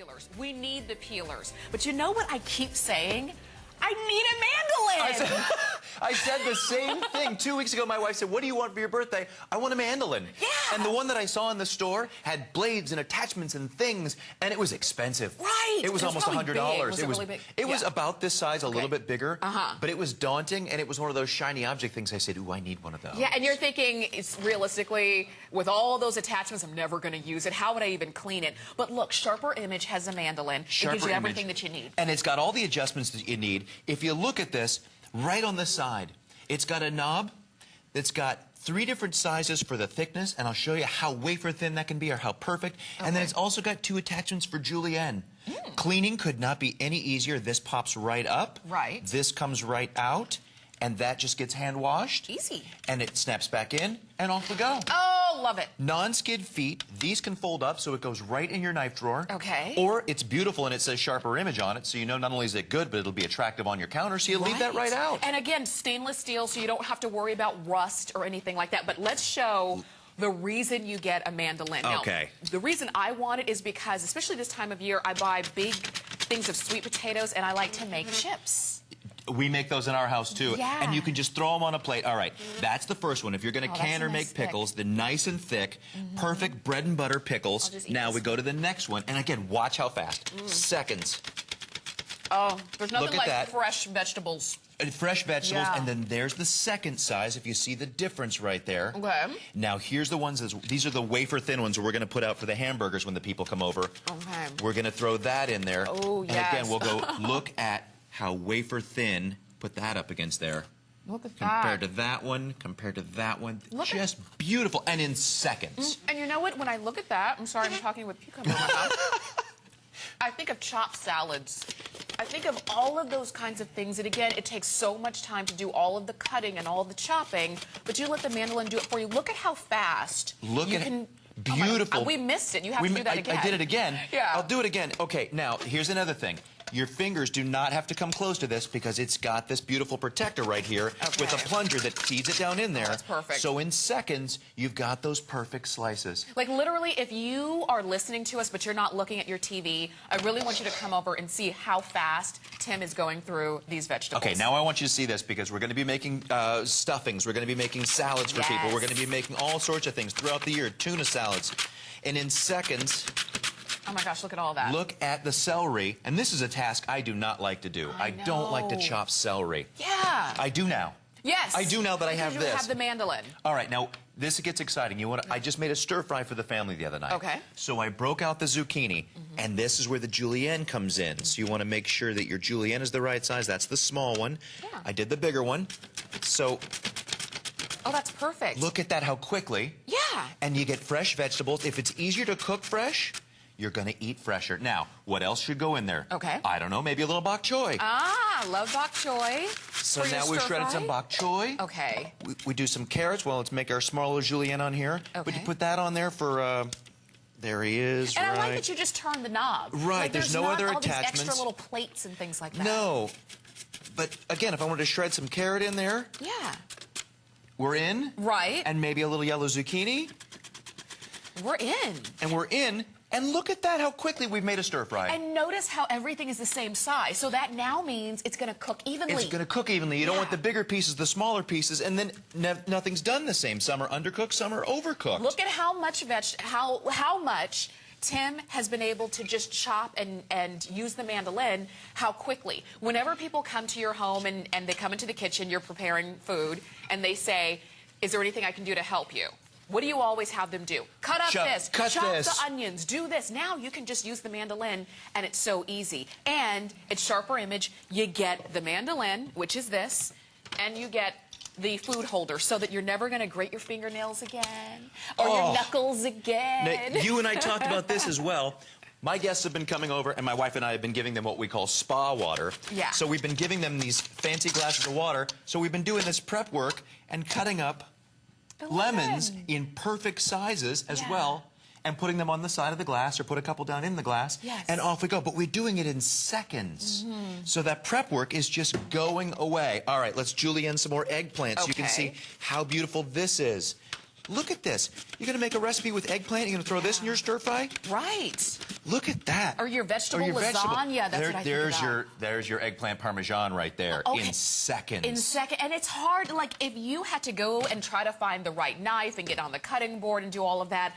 peelers. We need the peelers. But you know what I keep saying? I need a mandolin. I said the same thing 2 weeks ago. My wife said, what do you want for your birthday? I want a mandolin. Yeah. And the one that I saw in the store had blades and attachments and things, and it was expensive. Right. It was almost $100. Was it really big? It was about this size, a little bit bigger. Uh-huh. But it was daunting, and it was one of those shiny object things. I said, ooh, I need one of those. Yeah, and you're thinking, it's realistically, with all those attachments, I'm never going to use it. How would I even clean it? But look, Sharper Image has a mandolin. It gives you everything that you need. And it's got all the adjustments that you need. If you look at this, right on the side, it's got a knob that's got 3 different sizes for the thickness, and I'll show you how wafer thin that can be or how perfect. Okay. And then it's also got 2 attachments for julienne. Cleaning could not be any easier. This pops right up. Right. This comes right out, and that just gets hand washed. Easy. And it snaps back in, and off we go. Oh, love it. Non-skid feet. These can fold up so it goes right in your knife drawer. Okay. Or it's beautiful and it says Sharper Image on it, so you know not only is it good, but it'll be attractive on your counter, so you leave that right out. And again, stainless steel, so you don't have to worry about rust or anything like that. But let's show the reason you get a mandolin. Okay. Now, the reason I want it is because, especially this time of year, I buy big things of sweet potatoes and I like to make chips. We make those in our house too. Yeah. And you can just throw them on a plate. All right, that's the first one. If you're going to can or nice make pickles, the nice and thick, perfect bread and butter pickles. Now we go to the next one. And again, watch how fast. Seconds. Oh, there's nothing like that. fresh vegetables. Fresh vegetables, and then there's the second size, if you see the difference right there. Okay. Now, here's the ones, these are the wafer thin ones we're going to put out for the hamburgers when the people come over. Okay. We're going to throw that in there. Oh, yes. And again, we'll go look at how wafer thin, put that up against there. Look at compared to that one, compared to that one. Just beautiful, and in seconds. And you know what? When I look at that, I'm sorry, I'm talking with cucumber in my mouth. I think of chopped salads. I think of all of those kinds of things. And again, it takes so much time to do all of the cutting and all of the chopping, but you let the mandolin do it for you. Look at how fast you can... Oh beautiful. we missed it. You have to do that again. I did it again. Yeah. I'll do it again. Okay, now, here's another thing. Your fingers do not have to come close to this because it's got this beautiful protector right here with a plunger that feeds it down in there. That's perfect. So in seconds, you've got those perfect slices. Like literally, if you are listening to us but you're not looking at your TV, I really want you to come over and see how fast Tim is going through these vegetables. Okay, now I want you to see this because we're going to be making stuffings. We're going to be making salads for people. We're going to be making all sorts of things throughout the year, tuna salads. And in seconds... Oh my gosh, look at all that. Look at the celery. And this is a task I do not like to do. I don't like to chop celery. Yeah. I do now. Yes. I do now that I have this. You have the mandolin. All right, now this gets exciting. You want? I just made a stir fry for the family the other night. Okay. So I broke out the zucchini, and this is where the julienne comes in. So you want to make sure that your julienne is the right size. That's the small one. Yeah. I did the bigger one. So. Oh, that's perfect. Look at that, how quickly. Yeah. And you get fresh vegetables. If it's easier to cook fresh, you're going to eat fresher. Now, what else should go in there? Okay. I don't know, maybe a little bok choy. Ah, love bok choy. So now we've shredded some bok choy. Okay. We do some carrots. Well, let's make our smaller julienne on here. Okay. But you put that on there for, there he is, and I like that you just turn the knob. Right, like, there's no other all attachments. These extra little plates and things like that. No. But again, if I wanted to shred some carrot in there. Yeah. We're in. Right. And maybe a little yellow zucchini. We're in. And we're in. And look at that, how quickly we've made a stir fry. And notice how everything is the same size. So that now means it's going to cook evenly. It's going to cook evenly. You don't want the bigger pieces, the smaller pieces, and then nothing's done the same. Some are undercooked, some are overcooked. Look at how much how much Tim has been able to just chop and use the mandolin, how quickly. Whenever people come to your home and they come into the kitchen, you're preparing food, and they say, is there anything I can do to help you? What do you always have them do? Cut up this, chop the onions, do this. Now you can just use the mandolin, and it's so easy. And it's Sharper Image. You get the mandolin, which is this, and you get the food holder so that you're never going to grate your fingernails again or your knuckles again. Now, you and I talked about this as well. My guests have been coming over, and my wife and I have been giving them what we call spa water. Yeah. So we've been giving them these fancy glasses of water. So we've been doing this prep work and cutting up lemons in perfect sizes as well, and putting them on the side of the glass or put a couple down in the glass, and off we go. But we're doing it in seconds. So that prep work is just going away. All right, let's julienne some more eggplants so you can see how beautiful this is. Look at this. You're going to make a recipe with eggplant. You're going to throw this in your stir fry? Right. Look at that. Or your vegetable lasagna. That's what I think about. There's your eggplant parmesan right there in seconds. In seconds. And it's hard, like, if you had to go and try to find the right knife and get on the cutting board and do all of that,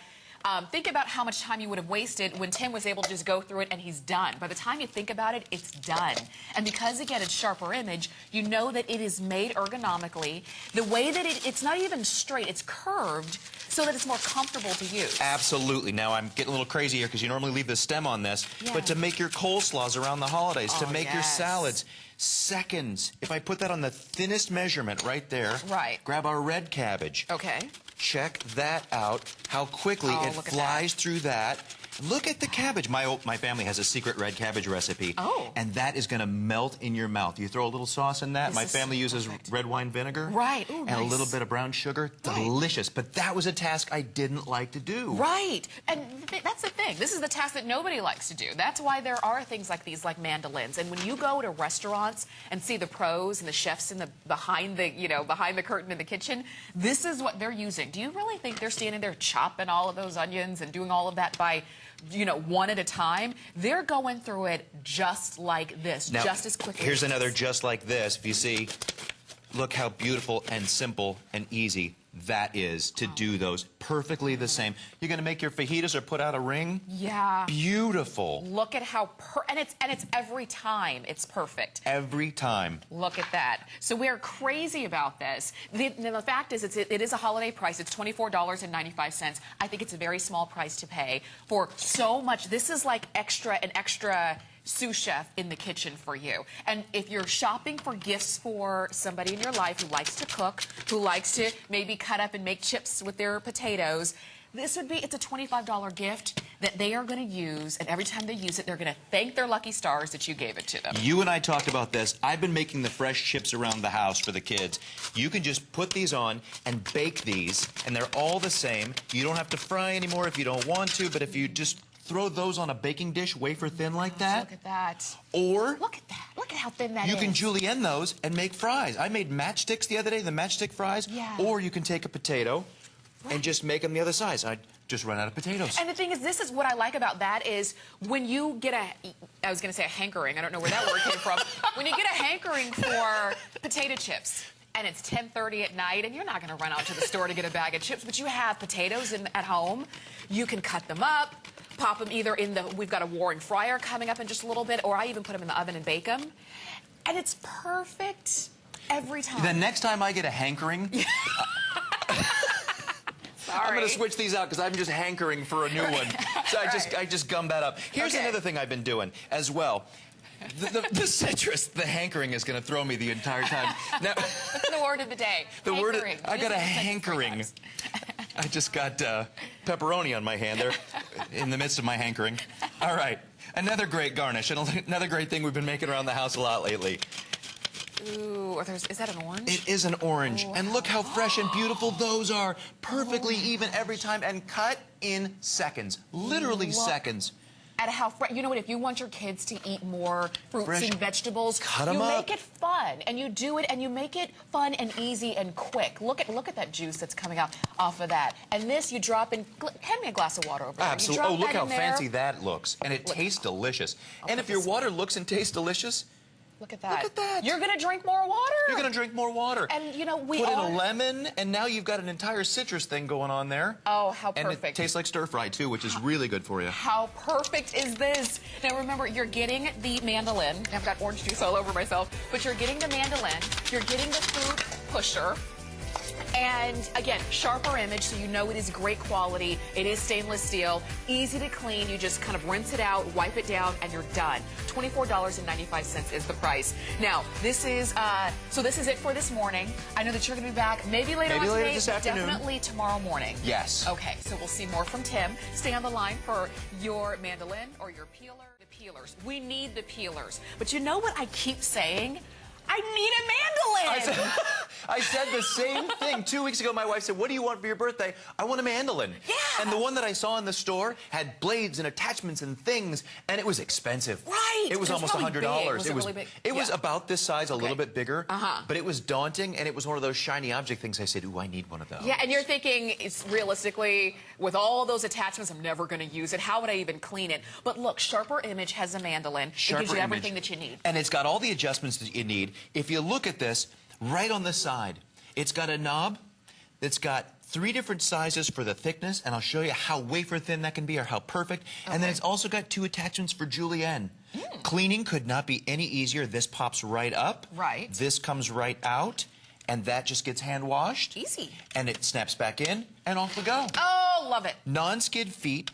think about how much time you would have wasted when Tim was able to just go through it and he's done. By the time you think about it, it's done. And because, again, it's sharper image, you know that it is made ergonomically. The way that it's not even straight, it's curved so that it's more comfortable to use. Absolutely. Now, I'm getting a little crazy here because you normally leave the stem on this, but to make your coleslaws around the holidays, to make your salads, seconds. If I put that on the thinnest measurement right there, grab our red cabbage. Okay. Check that out, how quickly it flies through that. Look at the cabbage. My family has a secret red cabbage recipe. Oh. And that is going to melt in your mouth. You throw a little sauce in that. My family uses red wine vinegar. Right. Ooh, and a little bit of brown sugar. Delicious. But that was a task I didn't like to do. Right. And that's the thing. This is the task that nobody likes to do. That's why there are things like these, like mandolins. And when you go to restaurants and see the pros and the chefs in the behind the curtain in the kitchen, this is what they're using. Do you really think they're standing there chopping all of those onions and doing all of that by one at a time? They're going through it just like this, now, just as quickly. Here's another just like this. If you see, look how beautiful and simple and easy that is to do those perfectly the same. You're going to make your fajitas or put out a ring? Yeah. Beautiful. Look at how and it's every time it's perfect. Every time. Look at that. So we're crazy about this. The fact is it is a holiday price. It's $24.95. I think it's a very small price to pay for so much. This is like an extra sous chef in the kitchen for you. And if you're shopping for gifts for somebody in your life who likes to cook, who likes to maybe cut up and make chips with their potatoes, it's a $25 gift that they are going to use, and every time they use it, they're going to thank their lucky stars that you gave it to them. You and I talked about this. I've been making the fresh chips around the house for the kids. You can just put these on and bake these, and they're all the same. You don't have to fry anymore if you don't want to, but if you just throw those on a baking dish, wafer thin like that. Look at that. Or look at that. Look at how thin that is. You can julienne those and make fries. I made matchsticks the other day, the matchstick fries. Yeah. Or you can take a potato and just make them the other size. I just run out of potatoes. And the thing is, this is what I like about that is when you get I was going to say a hankering. I don't know where that word came from. When you get a hankering for potato chips, and it's 10:30 at night, and you're not going to run out to the store to get a bag of chips, but you have potatoes at home, you can cut them up, pop them either we've got a Warren fryer coming up in just a little bit, or I even put them in the oven and bake them. And it's perfect every time. The next time I get a hankering, I'm going to switch these out because I'm just hankering for a new one. So I just gum that up. Here's another thing I've been doing as well. The citrus, the hankering is going to throw me the entire time. Now, what's the word of the day? The hankering. I got a hankering. I just got pepperoni on my hand there in the midst of my hankering. All right. Another great garnish. Another great thing we've been making around the house a lot lately. Ooh, is that an orange? It is an orange. Oh, and look how fresh and beautiful those are. Perfectly even every time and cut in seconds. Literally seconds. At how you know what? If you want your kids to eat more fruits and vegetables, you make it fun, and you do it, and you make it fun and easy and quick. Look at that juice that's coming out off of that. And this, you drop in. Hand me a glass of water over there. Absolutely. Oh, look how fancy that looks, and it tastes delicious. And if your water looks and tastes delicious. Look at that. Look at that. You're going to drink more water. You're going to drink more water. And, Put in a lemon, and now you've got an entire citrus thing going on there. Oh, how perfect. And it tastes like stir-fry, too, which is really good for you. How perfect is this? Now, remember, you're getting the mandolin. I've got orange juice all over myself. But you're getting the mandolin. You're getting the food pusher. And again, sharper image, so you know it is great quality. It is stainless steel, easy to clean. You just kind of rinse it out, wipe it down, and you're done. $24.95 is the price. Now, this is it for this morning. I know that you're going to be back maybe later on today, this but afternoon. Definitely tomorrow morning. Yes. Okay, so we'll see more from Tim. Stay on the line for your mandolin or your peeler. The peelers. We need the peelers. But you know what I keep saying? I need a mandolin. I said the same thing 2 weeks ago. My wife said, what do you want for your birthday? I want a mandolin. Yeah. And the one that I saw in the store had blades and attachments and things, and it was expensive. Right. It was almost $100. Was it really big? It was about this size, a little bit bigger, Uh-huh. but it was daunting, and it was one of those shiny object things. I said, ooh, I need one of those. Yeah, and you're thinking, it's realistically, with all those attachments, I'm never going to use it. How would I even clean it? But look, Sharper Image has a mandolin. It gives you everything that you need. And it's got all the adjustments that you need. If you look at this, right on the side, it's got a knob that's got 3 different sizes for the thickness, and I'll show you how wafer thin that can be or how perfect. And then it's also got 2 attachments for julienne. Cleaning could not be any easier. This pops right up. Right. This comes right out, and that just gets hand washed. Easy. And it snaps back in, and off we go. Oh, love it. Non-skid feet.